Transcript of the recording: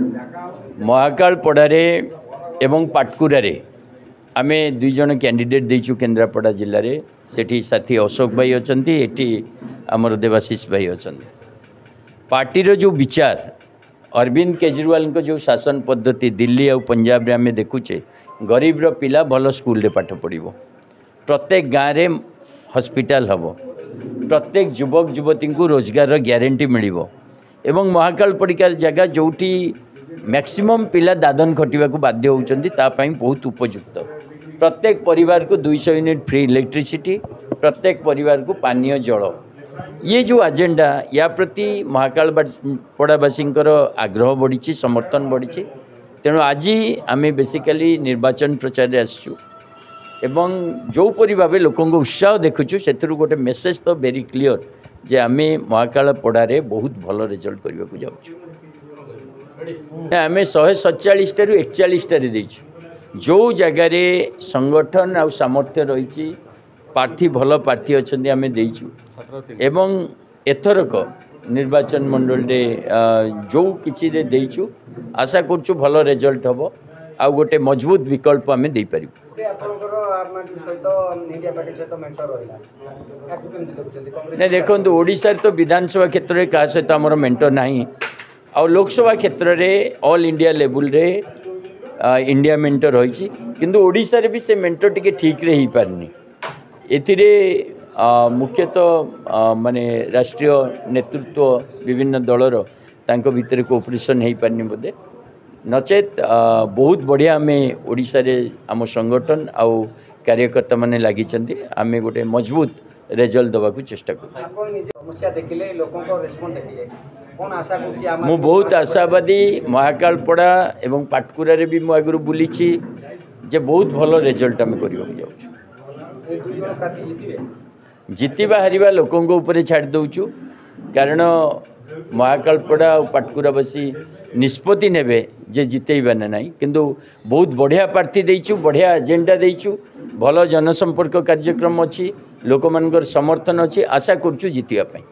महाकालपड़ारे एवं पाटकुरारे आमे दुई जन कैंडिडेट देचु केन्द्रापड़ा जिले में सेठी साथी अशोक भाई अच्छा ये आमर देवाशीष भाई अच्छा पार्टीर जो विचार अरविंद केजरीवाल को जो शासन पद्धति दिल्ली और पंजाब रे आमे देखुचे गरीब पिला भल स्कूल रे पाठ पढ़ो प्रत्येक गाँव में हॉस्पिटल हम प्रत्येक युवक युवती को रोजगार ग्यारंटी मिलिबो एवं महाकालपड़िकार जगह जोटी मैक्सिमम पिला दादन खटिबा को बाध्य होउचंदी तापाई बहुत उपयुक्त प्रत्येक परिवार को 200 यूनिट फ्री इलेक्ट्रिसिटी प्रत्येक परिवार को पानीय जल ये जो एजेंडा या प्रति महाकालपड़ावासी आग्रह बढ़ी समर्थन बढ़ी तेणु आज आम बेसिकली निर्वाचन प्रचार आसचु एवं जोपरी भाव लोक उत्साह देखुचु से गोटे मेसेज तो वेरी क्लियर जे आम महाकालपड़ारे बहुत भल रिजल्ट करने को जाऊँ आम 147 रू 41 देचु जो जगार संगठन आ सामर्थ्य रही प्रार्थी भल प्रार्थी अच्छा आम देचु एवं एथरक निर्वाचन मंडल रे जो किसी रे देचु आशा करचु भल रिजल्ट हम आ गोटे मजबूत विकल्प आम दे पारिबु नहीं देखो ओडिशा तो विधानसभा क्षेत्र में क्या सहित आमर मेंटर नहीं आ लोकसभा क्षेत्र में ऑल इंडिया लेवल रे इंडिया मेंटर रही किंतु ओडिशा रे भी से मेंटर टिके ठीक रे ही पारनी एथिरे मुख्यतः माने राष्ट्रीय नेतृत्व विभिन्न दलर तांको भितर कोऑपरेशन हो पारनी बोधे नचेत बहुत बढ़िया आम ओडिशा रे आम संगठन आउ कार्यकर्ता माने लगी आम गोटे मजबूत रिजल्ट देवा चेष्टा मु बहुत आशावादी महाकालपड़ा एवं पाटकुरा रे भी आगु बुली जे बहुत भल रिजल्ट आम करने जाऊँ जितवा हारिबा लोकों ऊपर छाड़ दौचु कारण महाकालपड़ा और पाटकुरावासी निष्पत्ति नेबे जे जितेबा ना नहीं किंतु बहुत बढ़िया प्रार्थी देचु बढ़िया एजेंडा देचु भल जनसंपर्क कार्यक्रम अच्छी लोक समर्थन अच्छी आशा करचु जितिया पाई।